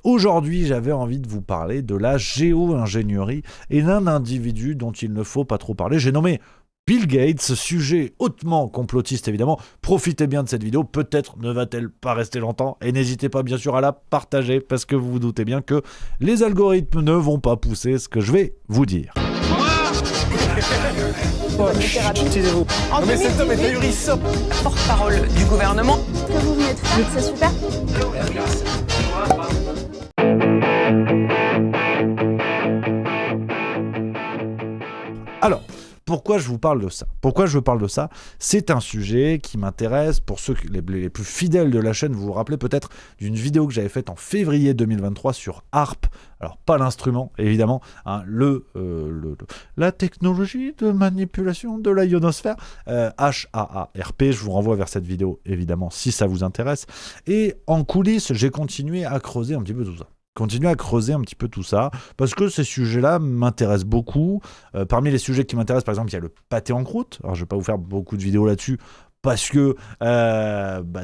Aujourd'hui, j'avais envie de vous parler de la géo-ingénierie et d'un individu dont il ne faut pas trop parler. J'ai nommé Bill Gates, sujet hautement complotiste évidemment. Profitez bien de cette vidéo, peut-être ne va-t-elle pas rester longtemps et n'hésitez pas bien sûr à la partager parce que vous vous doutez bien que les algorithmes ne vont pas pousser ce que je vais vous dire. Taisez-vous. En Mais cet homme est 2018, ahurissant. porte-parole du gouvernement. Ce que vous venez de faire, c'est super. Alors, pourquoi je vous parle de ça ? Pourquoi je parle de ça ? C'est un sujet qui m'intéresse. Pour ceux les plus fidèles de la chaîne, vous vous rappelez peut-être d'une vidéo que j'avais faite en février 2023 sur HAARP. Alors, pas l'instrument, évidemment, hein, la technologie de manipulation de la ionosphère, HAARP. Je vous renvoie vers cette vidéo, évidemment, si ça vous intéresse. Et en coulisses, j'ai continué à creuser un petit peu tout ça. Parce que ces sujets-là m'intéressent beaucoup. Parmi les sujets qui m'intéressent, par exemple, il y a le pâté en croûte. Alors, je ne vais pas vous faire beaucoup de vidéos là-dessus parce que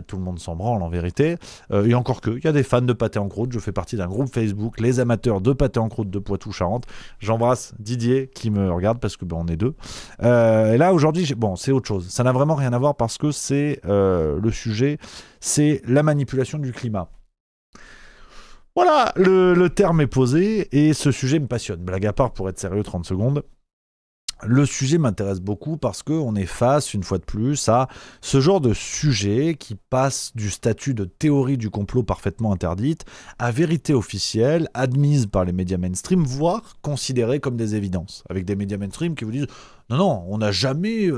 tout le monde s'en branle en vérité. Et encore que, il y a des fans de pâté en croûte. Je fais partie d'un groupe Facebook, les amateurs de pâté en croûte de Poitou-Charentes. J'embrasse Didier qui me regarde parce que on est deux. Et là, aujourd'hui, c'est autre chose. Ça n'a vraiment rien à voir parce que c'est le sujet, c'est la manipulation du climat. Voilà, le terme est posé et ce sujet me passionne. Blague à part, pour être sérieux 30 secondes, le sujet m'intéresse beaucoup parce qu'on est face, une fois de plus, à ce genre de sujet qui passe du statut de théorie du complot parfaitement interdite à vérité officielle, admise par les médias mainstream, voire considérée comme des évidences. Avec des médias mainstream qui vous disent « Non, on n'a jamais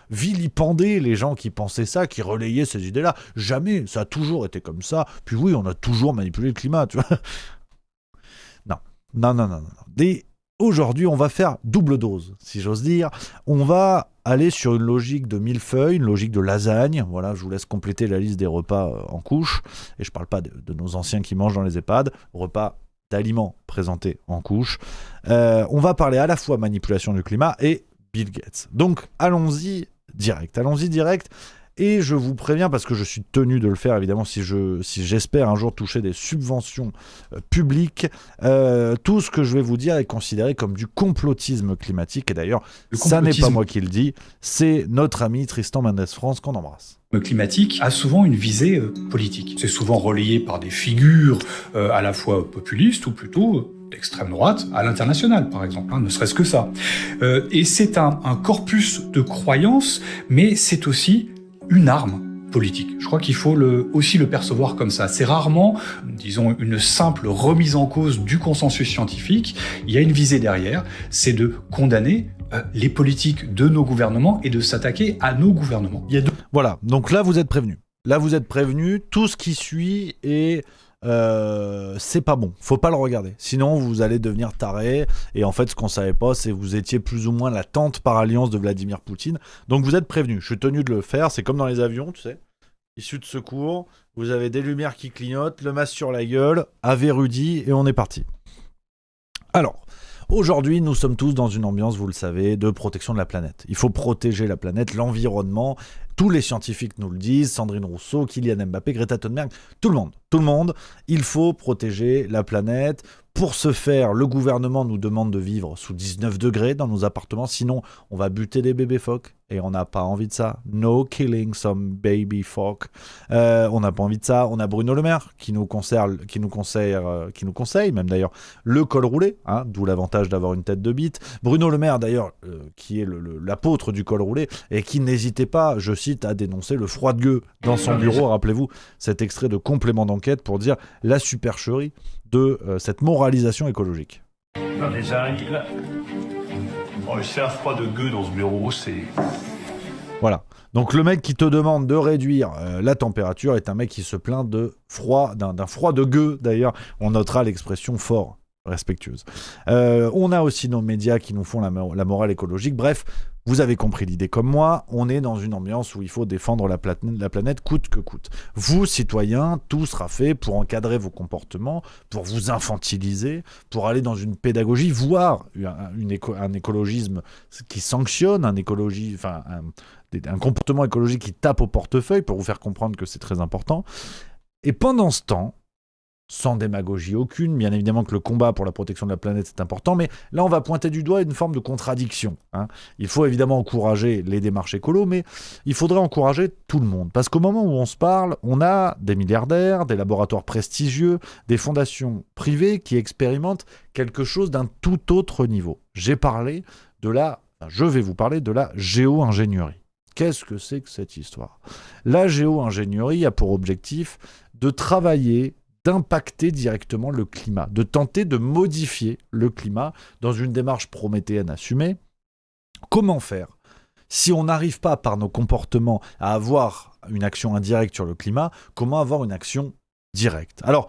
vilipendé les gens qui pensaient ça, qui relayaient ces idées-là. Jamais, ça a toujours été comme ça. Puis oui, on a toujours manipulé le climat, tu vois. » Non. Aujourd'hui, on va faire double dose, si j'ose dire. On va aller sur une logique de millefeuille, une logique de lasagne. Voilà, je vous laisse compléter la liste des repas en couche. Et je ne parle pas de nos anciens qui mangent dans les EHPAD. Repas d'aliments présentés en couche. On va parler à la fois manipulation du climat et Bill Gates. Donc, allons-y direct. Et je vous préviens, parce que je suis tenu de le faire, évidemment, si j'espère un jour toucher des subventions publiques, tout ce que je vais vous dire est considéré comme du complotisme climatique. Et d'ailleurs, ça n'est pas moi qui le dis, c'est notre ami Tristan Mendès France qu'on embrasse. Le climatique a souvent une visée politique. C'est souvent relayé par des figures à la fois populistes ou plutôt d'extrême droite à l'international, par exemple, ne serait-ce que ça. Et c'est un corpus de croyances, mais c'est aussi une arme politique. Je crois qu'il faut aussi le percevoir comme ça. C'est rarement, disons, une simple remise en cause du consensus scientifique. Il y a une visée derrière, c'est de condamner les politiques de nos gouvernements et de s'attaquer à nos gouvernements. Voilà, donc là vous êtes prévenus. Tout ce qui suit est... c'est pas bon, faut pas le regarder, sinon vous allez devenir taré. Et en fait, ce qu'on savait pas, c'est que vous étiez plus ou moins la tante par alliance de Vladimir Poutine. Donc vous êtes prévenus, je suis tenu de le faire. C'est comme dans les avions, tu sais, issue de secours, vous avez des lumières qui clignotent, le masque sur la gueule, ave Rudy, et on est parti. Alors, aujourd'hui, nous sommes tous dans une ambiance, vous le savez, de protection de la planète. Il faut protéger la planète, l'environnement. Tous les scientifiques nous le disent, Sandrine Rousseau, Kylian Mbappé, Greta Thunberg, tout le monde. Il faut protéger la planète. Pour ce faire, le gouvernement nous demande de vivre sous 19 degrés dans nos appartements, sinon on va buter des bébés phoques et on n'a pas envie de ça. No killing some baby phoque. On n'a pas envie de ça. On a Bruno Le Maire qui nous conseille même d'ailleurs le col roulé, d'où l'avantage d'avoir une tête de bite. Bruno Le Maire d'ailleurs, qui est l'apôtre du col roulé et qui n'hésitait pas, je cite, à dénoncer le froid de gueux dans son bureau. Rappelez-vous cet extrait de complément d'enquête pour dire la supercherie de cette moralisation écologique. Non, déjà, c'est un froid de gueux dans ce bureau, c'est... Voilà. Donc le mec qui te demande de réduire la température est un mec qui se plaint de froid, d'un froid de gueux. D'ailleurs, on notera l'expression fort respectueuse. On a aussi nos médias qui nous font la morale écologique. Bref, vous avez compris l'idée comme moi, on est dans une ambiance où il faut défendre la planète coûte que coûte. Vous, citoyens, tout sera fait pour encadrer vos comportements, pour vous infantiliser, pour aller dans une pédagogie, voire un écologisme qui sanctionne, un comportement écologique qui tape au portefeuille pour vous faire comprendre que c'est très important. Et pendant ce temps, sans démagogie aucune. Bien évidemment que le combat pour la protection de la planète est important, mais là on va pointer du doigt une forme de contradiction. Il faut évidemment encourager les démarches écolo, mais il faudrait encourager tout le monde. Parce qu'au moment où on se parle, on a des milliardaires, des laboratoires prestigieux, des fondations privées qui expérimentent quelque chose d'un tout autre niveau. Je vais vous parler de la géo-ingénierie. Qu'est-ce que c'est que cette histoire ? La géo-ingénierie a pour objectif de travailler, d'impacter directement le climat, de tenter de modifier le climat dans une démarche prométhéenne assumée. Comment faire ? Si on n'arrive pas par nos comportements à avoir une action indirecte sur le climat, comment avoir une action directe ? Alors,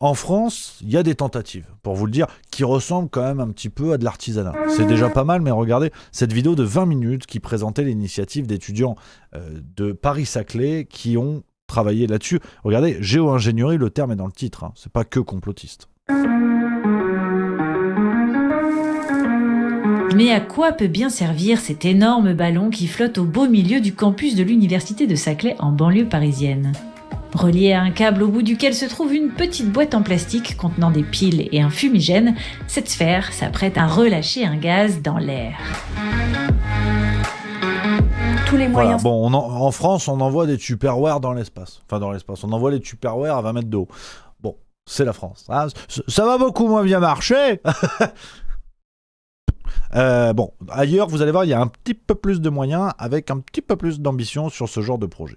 en France, il y a des tentatives, pour vous le dire, qui ressemblent quand même un petit peu à de l'artisanat. C'est déjà pas mal, mais regardez cette vidéo de 20 minutes qui présentait l'initiative d'étudiants de Paris-Saclay qui ont travaillé là-dessus. Regardez, géo-ingénierie, le terme est dans le titre, c'est pas que complotiste. Mais à quoi peut bien servir cet énorme ballon qui flotte au beau milieu du campus de l'université de Saclay en banlieue parisienne ? Relié à un câble au bout duquel se trouve une petite boîte en plastique contenant des piles et un fumigène, cette sphère s'apprête à relâcher un gaz dans l'air. Tous les Voilà, moyens. bon, en France, on envoie des Tupperware dans l'espace. Enfin, dans l'espace, on envoie les Tupperware à 20 mètres de haut. Bon, c'est la France. Ça va beaucoup moins bien marcher. Bon, ailleurs, vous allez voir, il y a un petit peu plus de moyens avec un petit peu plus d'ambition sur ce genre de projet.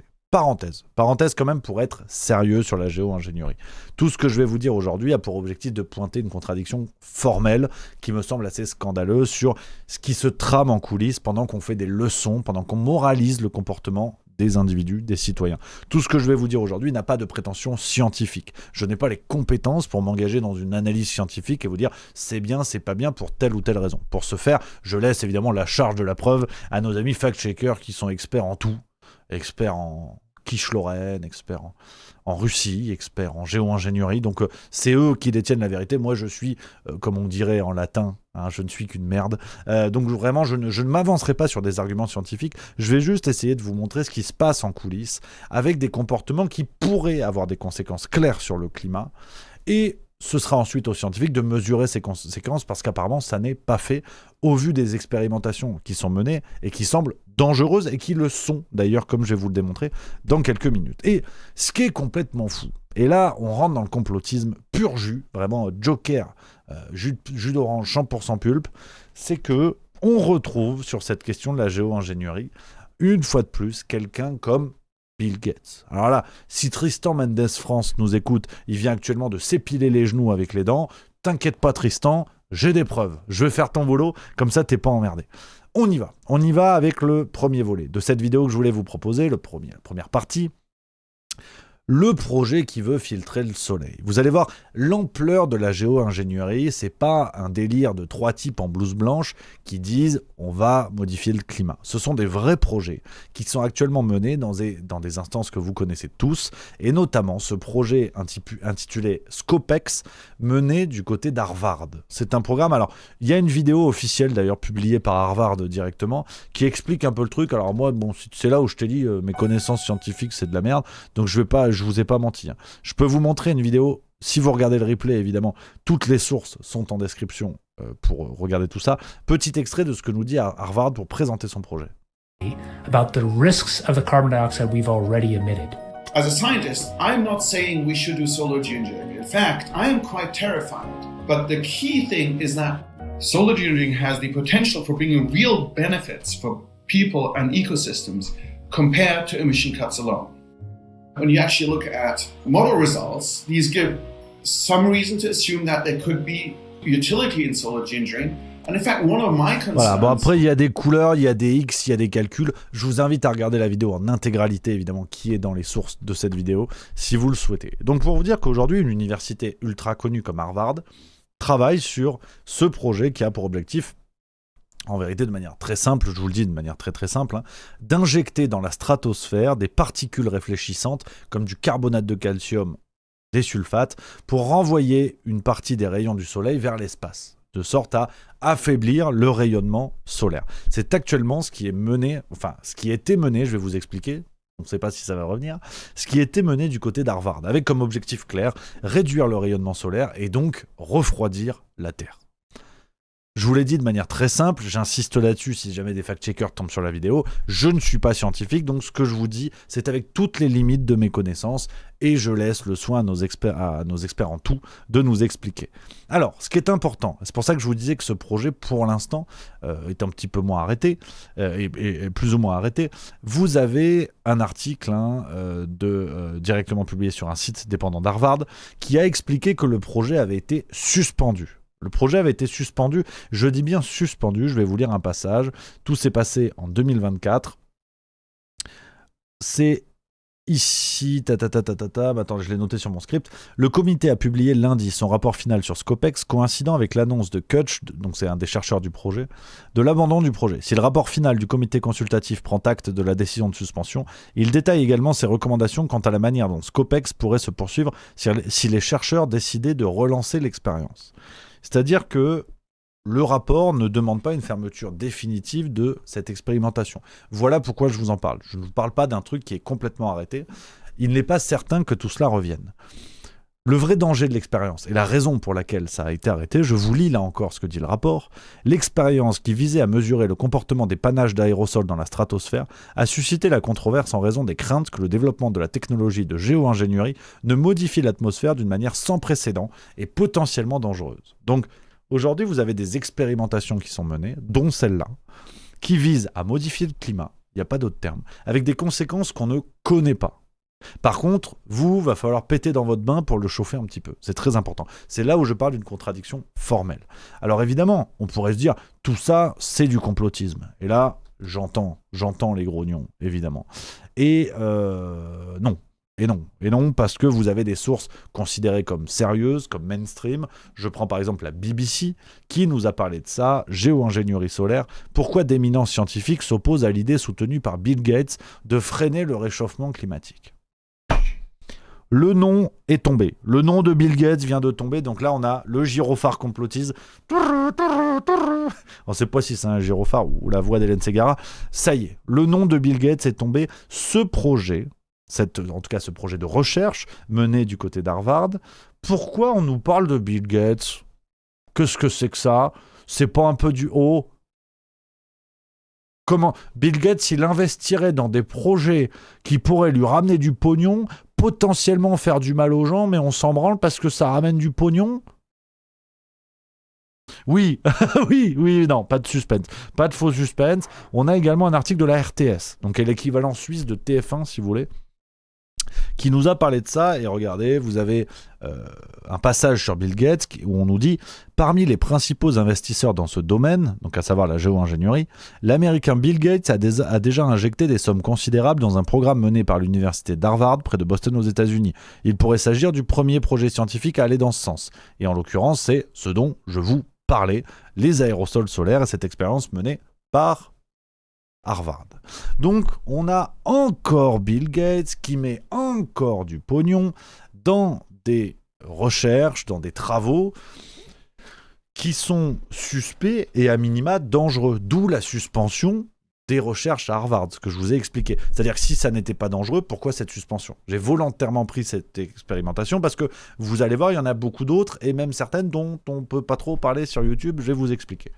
Parenthèse quand même pour être sérieux sur la géo-ingénierie. Tout ce que je vais vous dire aujourd'hui a pour objectif de pointer une contradiction formelle qui me semble assez scandaleuse sur ce qui se trame en coulisses pendant qu'on fait des leçons, pendant qu'on moralise le comportement des individus, des citoyens. Tout ce que je vais vous dire aujourd'hui n'a pas de prétention scientifique. Je n'ai pas les compétences pour m'engager dans une analyse scientifique et vous dire c'est bien, c'est pas bien pour telle ou telle raison. Pour ce faire, je laisse évidemment la charge de la preuve à nos amis fact-checkers qui sont experts en tout, experts en quiche-lorraine, experts en Russie, experts en géo-ingénierie. Donc c'est eux qui détiennent la vérité. Moi je suis, comme on dirait en latin, je ne suis qu'une merde. Donc vraiment je ne m'avancerai pas sur des arguments scientifiques. Je vais juste essayer de vous montrer ce qui se passe en coulisses avec des comportements qui pourraient avoir des conséquences claires sur le climat. Et ce sera ensuite aux scientifiques de mesurer ces conséquences parce qu'apparemment ça n'est pas fait au vu des expérimentations qui sont menées et qui semblent dangereuses et qui le sont d'ailleurs comme je vais vous le démontrer dans quelques minutes. Et ce qui est complètement fou, et là on rentre dans le complotisme pur jus, vraiment Joker, jus d'orange 100% pulpe, c'est que on retrouve sur cette question de la géo-ingénierie une fois de plus quelqu'un comme Bill Gates. Alors là, si Tristan Mendes France nous écoute, il vient actuellement de s'épiler les genoux avec les dents. T'inquiète pas Tristan, j'ai des preuves. Je vais faire ton boulot, comme ça t'es pas emmerdé. On y va avec le premier volet de cette vidéo que je voulais vous proposer, la première partie. Le projet qui veut filtrer le soleil. Vous allez voir l'ampleur de la géo-ingénierie, c'est pas un délire de 3 types en blouse blanche qui disent on va modifier le climat. Ce sont des vrais projets qui sont actuellement menés dans des instances que vous connaissez tous, et notamment ce projet intitulé Scopex, mené du côté d'Harvard. C'est un programme, alors il y a une vidéo officielle d'ailleurs publiée par Harvard directement, qui explique un peu le truc. Alors moi, bon, c'est là où je t'ai dit mes connaissances scientifiques c'est de la merde, donc je vous ai pas menti. Je peux vous montrer une vidéo, si vous regardez le replay évidemment, toutes les sources sont en description pour regarder tout ça. Petit extrait de ce que nous dit Harvard pour présenter son projet. About the risks of the carbon dioxide we've already emitted. As a scientist, I'm not saying we should do solar geoengineering. In fact, I am quite terrified. But the key thing is that solar geoengineering has the potential for bringing real benefits for people and ecosystems compared to emission cuts alone. When you actually look at model results, these give some reason to assume that there could be utility in solar geoengineering. And in fact, one of my concerns... Voilà, bon après il y a des couleurs, il y a des X, il y a des calculs. Je vous invite à regarder la vidéo en intégralité évidemment qui est dans les sources de cette vidéo si vous le souhaitez. Donc pour vous dire qu'aujourd'hui une université ultra connue comme Harvard travaille sur ce projet qui a pour objectif, en vérité de manière très simple, je vous le dis de manière très très simple, d'injecter dans la stratosphère des particules réfléchissantes comme du carbonate de calcium, des sulfates, pour renvoyer une partie des rayons du soleil vers l'espace, de sorte à affaiblir le rayonnement solaire. C'est actuellement ce qui est mené, enfin ce qui a été mené, je vais vous expliquer, on ne sait pas si ça va revenir, ce qui était mené du côté d'Harvard, avec comme objectif clair, réduire le rayonnement solaire et donc refroidir la Terre. Je vous l'ai dit de manière très simple, j'insiste là-dessus si jamais des fact-checkers tombent sur la vidéo, je ne suis pas scientifique, donc ce que je vous dis, c'est avec toutes les limites de mes connaissances, et je laisse le soin à nos experts en tout de nous expliquer. Alors, ce qui est important, c'est pour ça que je vous disais que ce projet, pour l'instant, est un petit peu moins arrêté, et plus ou moins arrêté. Vous avez un article directement publié sur un site dépendant d'Harvard, qui a expliqué que le projet avait été suspendu. Le projet avait été suspendu, je dis bien suspendu, je vais vous lire un passage. Tout s'est passé en 2024. C'est ici, attends, je l'ai noté sur mon script. Le comité a publié lundi son rapport final sur Scopex, coïncidant avec l'annonce de Kutch, donc c'est un des chercheurs du projet, de l'abandon du projet. Si le rapport final du comité consultatif prend acte de la décision de suspension, il détaille également ses recommandations quant à la manière dont Scopex pourrait se poursuivre si les chercheurs décidaient de relancer l'expérience. C'est-à-dire que le rapport ne demande pas une fermeture définitive de cette expérimentation. Voilà pourquoi je vous en parle. Je ne vous parle pas d'un truc qui est complètement arrêté. Il n'est pas certain que tout cela revienne. Le vrai danger de l'expérience, et la raison pour laquelle ça a été arrêté, je vous lis là encore ce que dit le rapport, l'expérience qui visait à mesurer le comportement des panaches d'aérosols dans la stratosphère a suscité la controverse en raison des craintes que le développement de la technologie de géo-ingénierie ne modifie l'atmosphère d'une manière sans précédent et potentiellement dangereuse. Donc, aujourd'hui, vous avez des expérimentations qui sont menées, dont celle-là, qui visent à modifier le climat, il n'y a pas d'autre terme, avec des conséquences qu'on ne connaît pas. Par contre, va falloir péter dans votre bain pour le chauffer un petit peu. C'est très important. C'est là où je parle d'une contradiction formelle. Alors évidemment, on pourrait se dire, tout ça, c'est du complotisme. Et là, j'entends les grognons, évidemment. Et non. Et non, parce que vous avez des sources considérées comme sérieuses, comme mainstream. Je prends par exemple la BBC, qui nous a parlé de ça, géo-ingénierie solaire. Pourquoi d'éminents scientifiques s'opposent à l'idée soutenue par Bill Gates de freiner le réchauffement climatique ? Le nom est tombé. Le nom de Bill Gates vient de tomber. Donc là, on a le gyrophare complotise. On ne sait pas si c'est un gyrophare ou la voix d'Hélène Ségara. Ça y est, le nom de Bill Gates est tombé. Ce projet, en tout cas ce projet de recherche mené du côté d'Harvard, pourquoi on nous parle de Bill Gates ? Qu'est-ce que c'est que ça ? C'est pas un peu du haut ? Comment Bill Gates, il investirait dans des projets qui pourraient lui ramener du pognon, potentiellement faire du mal aux gens, mais on s'en branle parce que ça ramène du pognon ? Oui, oui, non, pas de suspense. Pas de faux suspense. On a également un article de la RTS, donc l'équivalent suisse de TF1, si vous voulez, qui nous a parlé de ça. Et regardez, vous avez un passage sur Bill Gates où on nous dit « Parmi les principaux investisseurs dans ce domaine, donc à savoir la géo-ingénierie, l'américain Bill Gates a déjà injecté des sommes considérables dans un programme mené par l'université d'Harvard près de Boston aux États-Unis. Il pourrait s'agir du premier projet scientifique à aller dans ce sens. Et en l'occurrence, c'est ce dont je vous parlais, les aérosols solaires et cette expérience menée par Harvard. Donc, on a encore Bill Gates qui met encore du pognon dans des recherches, dans des travaux qui sont suspects et à minima dangereux. D'où la suspension des recherches à Harvard, ce que je vous ai expliqué. C'est-à-dire que si ça n'était pas dangereux, pourquoi cette suspension ? J'ai volontairement pris cette expérimentation parce que vous allez voir, il y en a beaucoup d'autres et même certaines dont on ne peut pas trop parler sur YouTube, je vais vous expliquer.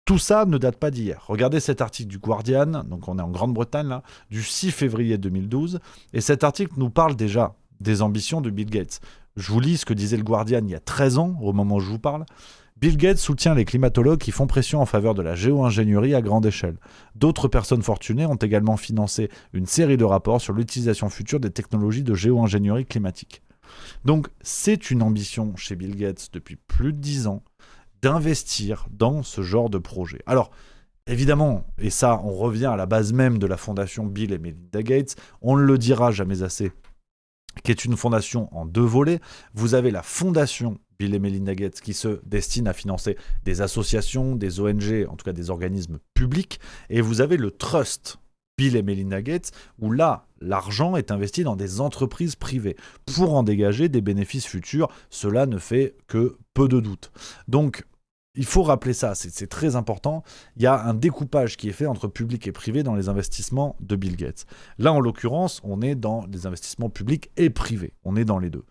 Tout ça ne date pas d'hier. Regardez cet article du Guardian, donc on est en Grande-Bretagne, là, du 6 février 2012, et cet article nous parle déjà des ambitions de Bill Gates. Je vous lis ce que disait le Guardian il y a 13 ans, au moment où je vous parle. Bill Gates soutient les climatologues qui font pression en faveur de la géo-ingénierie à grande échelle. D'autres personnes fortunées ont également financé une série de rapports sur l'utilisation future des technologies de géo-ingénierie climatique. Donc, c'est une ambition chez Bill Gates depuis plus de 10 ans, d'investir dans ce genre de projet. Alors, évidemment, et ça, on revient à la base même de la fondation Bill et Melinda Gates, on ne le dira jamais assez, qui est une fondation en 2 volets. Vous avez la fondation Bill et Melinda Gates qui se destine à financer des associations, des ONG, en tout cas des organismes publics, et vous avez le Trust Bill et Melinda Gates, où là, l'argent est investi dans des entreprises privées pour en dégager des bénéfices futurs. Cela ne fait que peu de doute. Donc, il faut rappeler ça, c'est très important. Il y a un découpage qui est fait entre public et privé dans les investissements de Bill Gates. Là, en l'occurrence, on est dans des investissements publics et privés. On est dans les deux.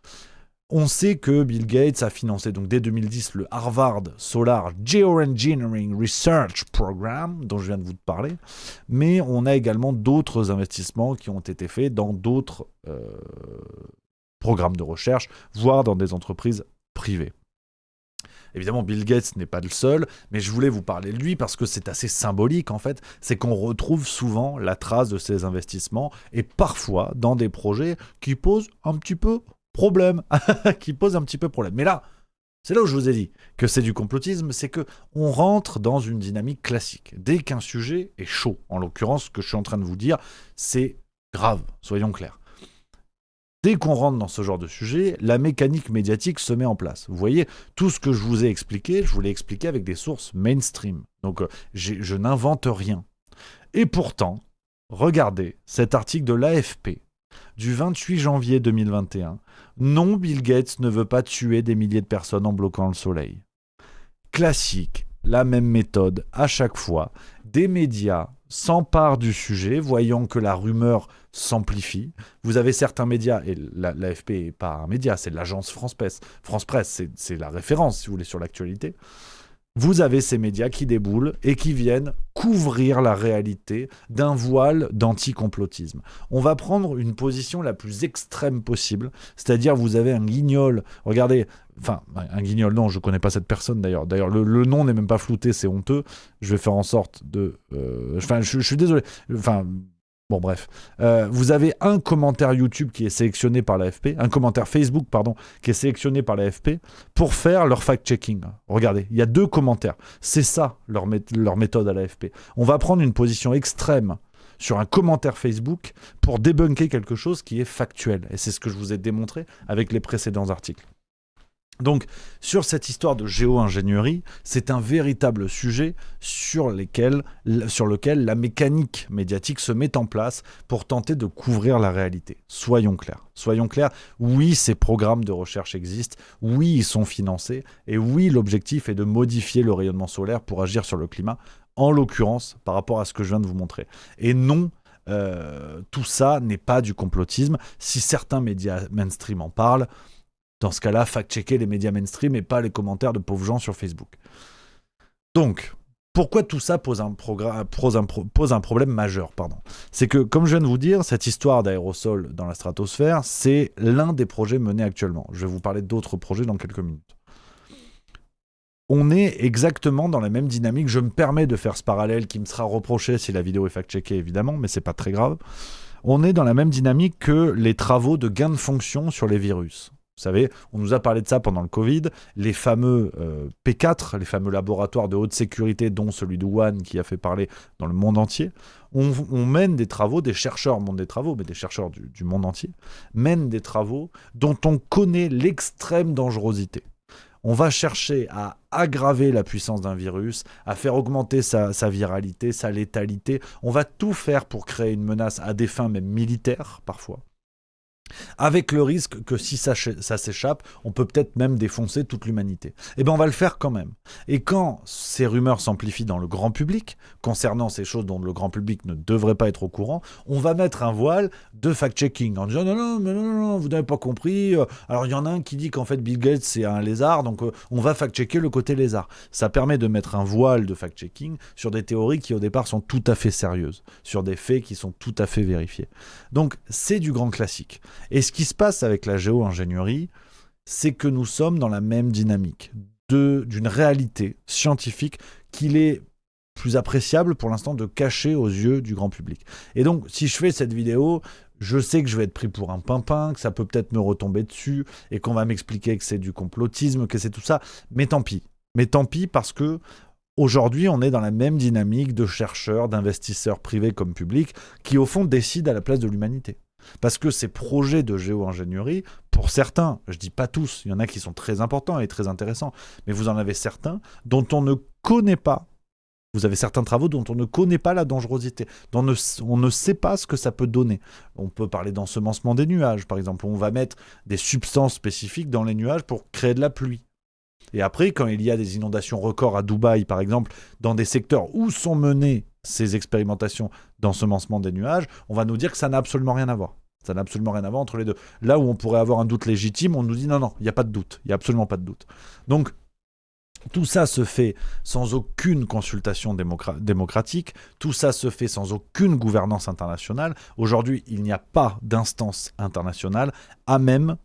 On sait que Bill Gates a financé donc dès 2010 le Harvard Solar Geoengineering Research Program, dont je viens de vous parler, mais on a également d'autres investissements qui ont été faits dans d'autres programmes de recherche, voire dans des entreprises privées. Évidemment, Bill Gates n'est pas le seul, mais je voulais vous parler de lui parce que c'est assez symbolique en fait, c'est qu'on retrouve souvent la trace de ses investissements et parfois dans des projets qui posent un petit peu problème, Mais là, c'est là où je vous ai dit que c'est du complotisme, c'est que on rentre dans une dynamique classique. Dès qu'un sujet est chaud, en l'occurrence, ce que je suis en train de vous dire, c'est grave, soyons clairs. Dès qu'on rentre dans ce genre de sujet, la mécanique médiatique se met en place. Vous voyez, tout ce que je vous ai expliqué, je vous l'ai expliqué avec des sources mainstream. Donc, je n'invente rien. Et pourtant, regardez cet article de l'AFP du 28 janvier 2021. Non, Bill Gates ne veut pas tuer des milliers de personnes en bloquant le soleil. Classique, la même méthode à chaque fois. Des médias s'emparent du sujet, voyant que la rumeur s'amplifie. Vous avez certains médias, et l'AFP n'est pas un média, c'est l'agence France Presse. France Presse, c'est la référence, si vous voulez, sur l'actualité. Vous avez ces médias qui déboulent et qui viennent couvrir la réalité d'un voile d'anticomplotisme. On va prendre une position la plus extrême possible, c'est-à-dire vous avez un guignol, regardez, enfin un guignol, non, je ne connais pas cette personne d'ailleurs, le nom n'est même pas flouté, c'est honteux, je vais faire en sorte de... je suis désolé, bon bref, vous avez un commentaire YouTube qui est sélectionné par l'AFP, un commentaire Facebook, pardon, qui est sélectionné par l'AFP pour faire leur fact-checking. Regardez, il y a 2 commentaires. C'est ça leur méthode à l'AFP. On va prendre une position extrême sur un commentaire Facebook pour débunker quelque chose qui est factuel. Et c'est ce que je vous ai démontré avec les précédents articles. Donc, sur cette histoire de géo-ingénierie, c'est un véritable sujet sur lequel la mécanique médiatique se met en place pour tenter de couvrir la réalité. Soyons clairs, oui, ces programmes de recherche existent, oui, ils sont financés, et oui, l'objectif est de modifier le rayonnement solaire pour agir sur le climat, en l'occurrence, par rapport à ce que je viens de vous montrer. Et non, tout ça n'est pas du complotisme. Si certains médias mainstream en parlent, dans ce cas-là, fact-checker les médias mainstream et pas les commentaires de pauvres gens sur Facebook. Donc, pourquoi tout ça pose un problème majeur, C'est que, comme je viens de vous dire, cette histoire d'aérosol dans la stratosphère, c'est l'un des projets menés actuellement. Je vais vous parler d'autres projets dans quelques minutes. On est exactement dans la même dynamique. Je me permets de faire ce parallèle qui me sera reproché si la vidéo est fact-checkée, évidemment, mais c'est pas très grave. On est dans la même dynamique que les travaux de gain de fonction sur les virus. Vous savez, on nous a parlé de ça pendant le Covid, les fameux P4, les fameux laboratoires de haute sécurité, dont celui de Wuhan qui a fait parler dans le monde entier. On mène des travaux, des chercheurs mènent des travaux, mais des chercheurs du monde entier, mènent des travaux dont on connaît l'extrême dangerosité. On va chercher à aggraver la puissance d'un virus, à faire augmenter sa viralité, sa létalité. On va tout faire pour créer une menace à des fins même militaires, parfois. Avec le risque que si ça s'échappe, on peut peut-être même défoncer toute l'humanité. Eh bien, on va le faire quand même. Et quand ces rumeurs s'amplifient dans le grand public, concernant ces choses dont le grand public ne devrait pas être au courant, on va mettre un voile de fact-checking en disant non, vous n'avez pas compris. Alors, il y en a un qui dit qu'en fait, Bill Gates, c'est un lézard, donc on va fact-checker le côté lézard. Ça permet de mettre un voile de fact-checking sur des théories qui, au départ, sont tout à fait sérieuses, sur des faits qui sont tout à fait vérifiés. Donc, c'est du grand classique. Et ce qui se passe avec la géo-ingénierie, c'est que nous sommes dans la même dynamique d'une réalité scientifique qu'il est plus appréciable pour l'instant de cacher aux yeux du grand public. Et donc, si je fais cette vidéo, je sais que je vais être pris pour un pimpin, que ça peut peut-être me retomber dessus, et qu'on va m'expliquer que c'est du complotisme, que c'est tout ça, mais tant pis. Mais tant pis parce que aujourd'hui, on est dans la même dynamique de chercheurs, d'investisseurs privés comme publics, qui au fond décident à la place de l'humanité. Parce que ces projets de géo-ingénierie, pour certains, je dis pas tous, il y en a qui sont très importants et très intéressants, mais vous en avez certains dont on ne connaît pas, vous avez certains travaux dont on ne connaît pas la dangerosité, dont on ne sait pas ce que ça peut donner. On peut parler d'ensemencement des nuages, par exemple, on va mettre des substances spécifiques dans les nuages pour créer de la pluie. Et après, quand il y a des inondations records à Dubaï, par exemple, dans des secteurs où sont menées ces expérimentations d'ensemencement des nuages, on va nous dire que ça n'a absolument rien à voir. Ça n'a absolument rien à voir entre les deux. Là où on pourrait avoir un doute légitime, on nous dit non, il n'y a pas de doute. Il n'y a absolument pas de doute. Donc, tout ça se fait sans aucune consultation démocratique, tout ça se fait sans aucune gouvernance internationale. Aujourd'hui, il n'y a pas d'instance internationale à même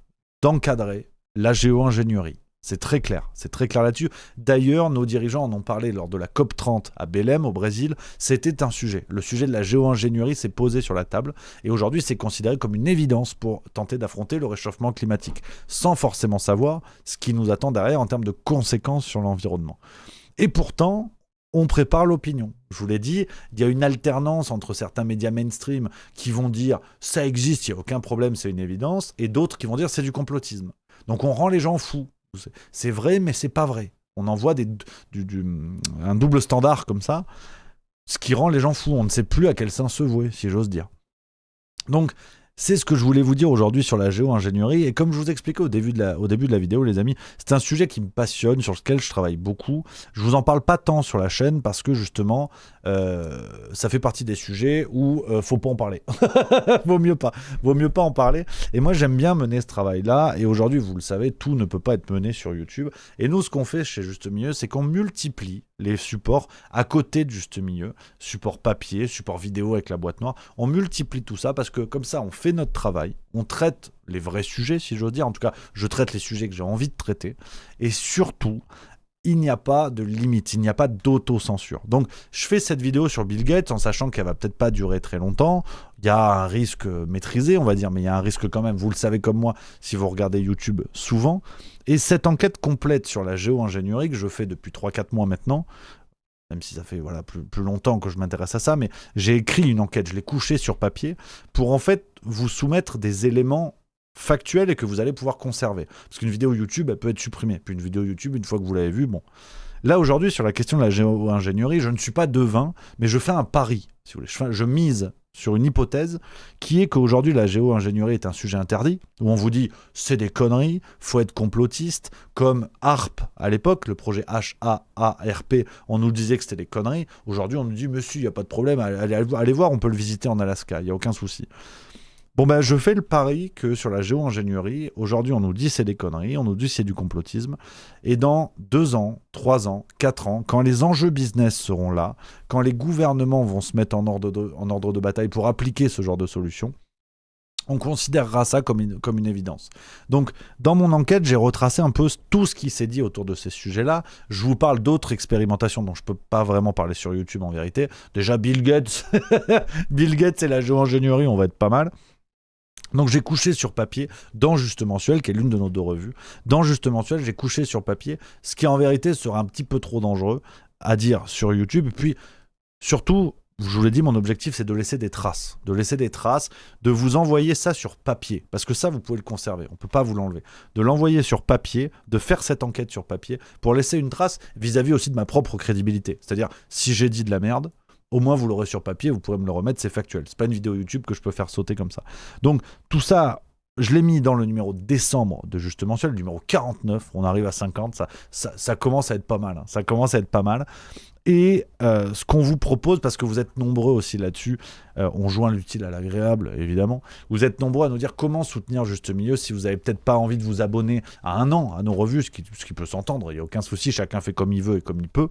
d'encadrer la géo-ingénierie. C'est très clair là-dessus. D'ailleurs, nos dirigeants en ont parlé lors de la COP30 à Belém, au Brésil. C'était un sujet. Le sujet de la géo-ingénierie s'est posé sur la table. Et aujourd'hui, c'est considéré comme une évidence pour tenter d'affronter le réchauffement climatique, sans forcément savoir ce qui nous attend derrière en termes de conséquences sur l'environnement. Et pourtant, on prépare l'opinion. Je vous l'ai dit, il y a une alternance entre certains médias mainstream qui vont dire « ça existe, il n'y a aucun problème, c'est une évidence », et d'autres qui vont dire « c'est du complotisme ». Donc on rend les gens fous. C'est vrai, mais c'est pas vrai. On envoie un double standard comme ça, ce qui rend les gens fous. On ne sait plus à quel sens se vouer, si j'ose dire. Donc, c'est ce que je voulais vous dire aujourd'hui sur la géo-ingénierie. Et comme je vous expliquais au début de la vidéo, les amis, c'est un sujet qui me passionne, sur lequel je travaille beaucoup. Je vous en parle pas tant sur la chaîne parce que justement, ça fait partie des sujets où faut pas en parler. Vaut mieux pas en parler. Et moi, j'aime bien mener ce travail-là. Et aujourd'hui, vous le savez, tout ne peut pas être mené sur YouTube. Et nous, ce qu'on fait chez Juste Milieu, c'est qu'on multiplie les supports à côté de Juste Milieu, support papier, support vidéo avec la boîte noire. On multiplie tout ça parce que comme ça, on fait notre travail, on traite les vrais sujets, si j'ose dire. En tout cas, je traite les sujets que j'ai envie de traiter. Et surtout, il n'y a pas de limite, il n'y a pas d'autocensure. Donc, je fais cette vidéo sur Bill Gates en sachant qu'elle va peut-être pas durer très longtemps. Il y a un risque maîtrisé, on va dire, mais il y a un risque quand même. Vous le savez comme moi, si vous regardez YouTube souvent. Et cette enquête complète sur la géo-ingénierie que je fais depuis 3-4 mois maintenant, même si ça fait plus longtemps que je m'intéresse à ça, mais j'ai écrit une enquête, je l'ai couchée sur papier, pour en fait vous soumettre des éléments factuels et que vous allez pouvoir conserver. Parce qu'une vidéo YouTube, elle peut être supprimée. Puis une vidéo YouTube, une fois que vous l'avez vue, bon. Là, aujourd'hui, sur la question de la géo-ingénierie, je ne suis pas devin, mais je fais un pari, si vous voulez. Je mise sur une hypothèse qui est qu'aujourd'hui, la géo-ingénierie est un sujet interdit, où on vous dit « c'est des conneries, faut être complotiste », comme HARP à l'époque, le projet H-A-A-R-P, on nous disait que c'était des conneries. Aujourd'hui, on nous dit « monsieur, il n'y a pas de problème, allez voir, on peut le visiter en Alaska, il n'y a aucun souci ». Bon ben je fais le pari que sur la géo-ingénierie, aujourd'hui on nous dit c'est des conneries, on nous dit c'est du complotisme, et dans 2 ans, 3 ans, 4 ans, quand les enjeux business seront là, quand les gouvernements vont se mettre en ordre de bataille pour appliquer ce genre de solution, on considérera ça comme une évidence. Donc, dans mon enquête, j'ai retracé un peu tout ce qui s'est dit autour de ces sujets-là. Je vous parle d'autres expérimentations dont je ne peux pas vraiment parler sur YouTube en vérité. Déjà, Bill Gates, Bill Gates et la géo-ingénierie, on va être pas mal. Donc j'ai couché sur papier, dans Juste Mensuel, qui est l'une de nos 2 revues, dans Juste Mensuel, j'ai couché sur papier, ce qui en vérité sera un petit peu trop dangereux à dire sur YouTube. Et puis, surtout, je vous l'ai dit, mon objectif, c'est de laisser des traces, de vous envoyer ça sur papier, parce que ça, vous pouvez le conserver, on ne peut pas vous l'enlever. De l'envoyer sur papier, de faire cette enquête sur papier, pour laisser une trace vis-à-vis aussi de ma propre crédibilité. C'est-à-dire, si j'ai dit de la merde, au moins vous l'aurez sur papier, vous pourrez me le remettre, c'est factuel. C'est pas une vidéo YouTube que je peux faire sauter comme ça. Donc tout ça, je l'ai mis dans le numéro décembre de Juste Mensuel, le numéro 49, on arrive à 50, ça commence à être pas mal. Ça commence à être pas mal. Et ce qu'on vous propose, parce que vous êtes nombreux aussi là-dessus, on joint l'utile à l'agréable, évidemment, vous êtes nombreux à nous dire comment soutenir Juste Milieu si vous n'avez peut-être pas envie de vous abonner à 1 an à nos revues, ce qui peut s'entendre, il n'y a aucun souci, chacun fait comme il veut et comme il peut.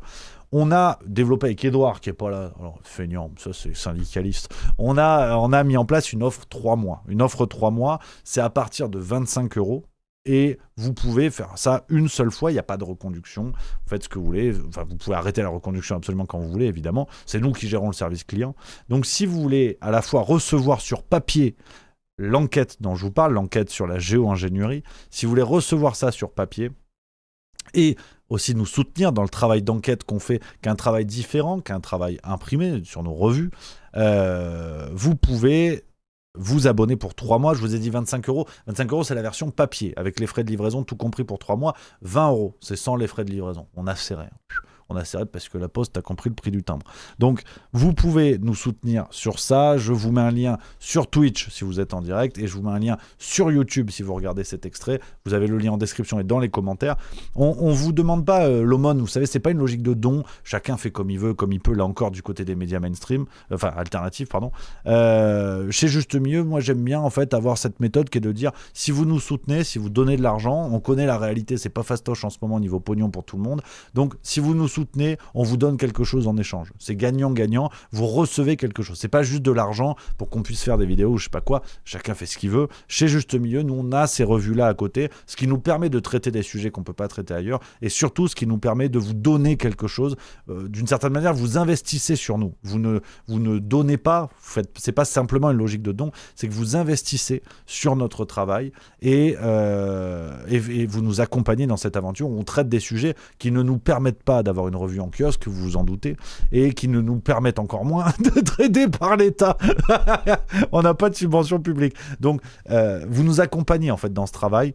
On a développé avec Edouard, qui n'est pas là, alors feignant, ça c'est syndicaliste, on a mis en place une offre 3 mois. Une offre 3 mois, c'est à partir de 25 €. Et vous pouvez faire ça une seule fois, il n'y a pas de reconduction, vous faites ce que vous voulez, enfin vous pouvez arrêter la reconduction absolument quand vous voulez évidemment, c'est nous qui gérons le service client. Donc si vous voulez à la fois recevoir sur papier l'enquête dont je vous parle, l'enquête sur la géo-ingénierie, si vous voulez recevoir ça sur papier, et aussi nous soutenir dans le travail d'enquête qu'on fait, qu'un travail différent, qu'un travail imprimé sur nos revues, vous pouvez vous abonner pour 3 mois, je vous ai dit 25 €. 25 €, c'est la version papier, avec les frais de livraison, tout compris pour 3 mois. 20 €, c'est sans les frais de livraison. On a serré. on a serré parce que la Poste a compris le prix du timbre. Donc, vous pouvez nous soutenir sur ça. Je vous mets un lien sur Twitch si vous êtes en direct et je vous mets un lien sur YouTube si vous regardez cet extrait. Vous avez le lien en description et dans les commentaires. On vous demande pas l'aumône, vous savez, c'est pas une logique de don. Chacun fait comme il veut, comme il peut, là encore du côté des médias mainstream, enfin alternatifs, pardon. Chez Juste Milieu, moi j'aime bien en fait avoir cette méthode qui est de dire si vous nous soutenez, si vous donnez de l'argent, on connaît la réalité, c'est pas fastoche en ce moment niveau pognon pour tout le monde. Donc si vous nous soutenez, on vous donne quelque chose en échange. C'est gagnant-gagnant, vous recevez quelque chose. C'est pas juste de l'argent pour qu'on puisse faire des vidéos ou je sais pas quoi, chacun fait ce qu'il veut. Chez Juste Milieu, nous on a ces revues-là à côté, ce qui nous permet de traiter des sujets qu'on peut pas traiter ailleurs et surtout ce qui nous permet de vous donner quelque chose. D'une certaine manière, vous investissez sur nous. Vous ne donnez pas, c'est pas simplement une logique de don, c'est que vous investissez sur notre travail et vous nous accompagnez dans cette aventure où on traite des sujets qui ne nous permettent pas d'avoir une revue en kiosque, vous vous en doutez, et qui ne nous permettent encore moins d'être aidés par l'État. On n'a pas de subvention publique. Donc, vous nous accompagnez en fait dans ce travail.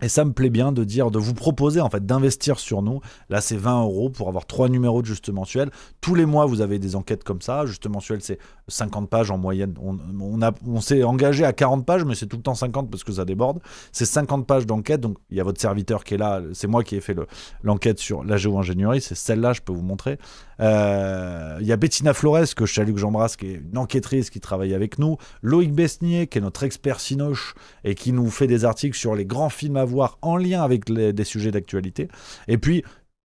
Et ça me plaît bien de vous proposer en fait d'investir sur nous. Là, c'est 20 € pour avoir 3 numéros de Juste Mensuel. Tous les mois, vous avez des enquêtes comme ça. Juste Mensuel, c'est 50 pages en moyenne. On s'est engagé à 40 pages, mais c'est tout le temps 50 parce que ça déborde. C'est 50 pages d'enquête. Donc, il y a votre serviteur qui est là. C'est moi qui ai fait l'enquête sur la géo-ingénierie. C'est celle-là, je peux vous montrer. Il y a Bettina Flores, que je salue, que j'embrasse, qui est une enquêtrice qui travaille avec nous. Loïc Besnier, qui est notre expert Cinoche et qui nous fait des articles sur les grands films à voir en lien avec des sujets d'actualité. Et puis,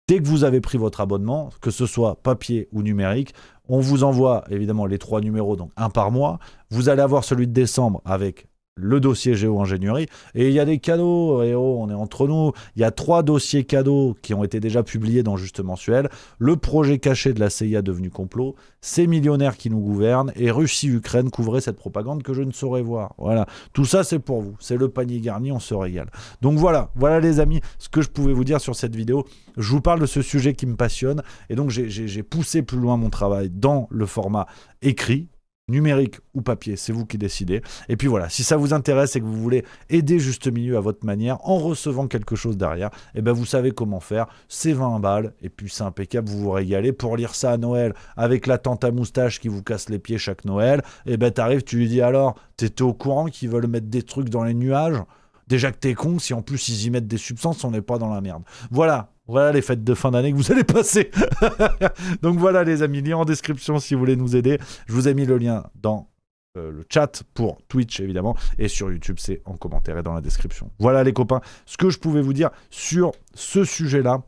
dès que vous avez pris votre abonnement, que ce soit papier ou numérique, on vous envoie évidemment les 3 numéros, donc un par mois. Vous allez avoir celui de décembre avec le dossier géo-ingénierie. Et il y a des cadeaux, et oh, on est entre nous. Il y a 3 dossiers cadeaux qui ont été déjà publiés dans Juste Mensuel. Le projet caché de la CIA devenu complot, ces millionnaires qui nous gouvernent, et Russie-Ukraine couvrait cette propagande que je ne saurais voir. Voilà. Tout ça, c'est pour vous. C'est le panier garni, on se régale. Donc voilà les amis, ce que je pouvais vous dire sur cette vidéo. Je vous parle de ce sujet qui me passionne, et donc j'ai poussé plus loin mon travail dans le format écrit, numérique ou papier, c'est vous qui décidez. Et puis voilà, si ça vous intéresse et que vous voulez aider Juste Milieu à votre manière en recevant quelque chose derrière, et ben vous savez comment faire. C'est 20 balles et puis c'est impeccable, vous vous régalez. Pour lire ça à Noël avec la tante à moustache qui vous casse les pieds chaque Noël, et ben t'arrives, tu lui dis alors, t'étais au courant qu'ils veulent mettre des trucs dans les nuages? Déjà que t'es con, si en plus ils y mettent des substances, on n'est pas dans la merde. Voilà les fêtes de fin d'année que vous allez passer. Donc voilà les amis, lien en description si vous voulez nous aider. Je vous ai mis le lien dans le chat pour Twitch évidemment, et sur YouTube c'est en commentaire et dans la description. Voilà les copains, ce que je pouvais vous dire sur ce sujet-là.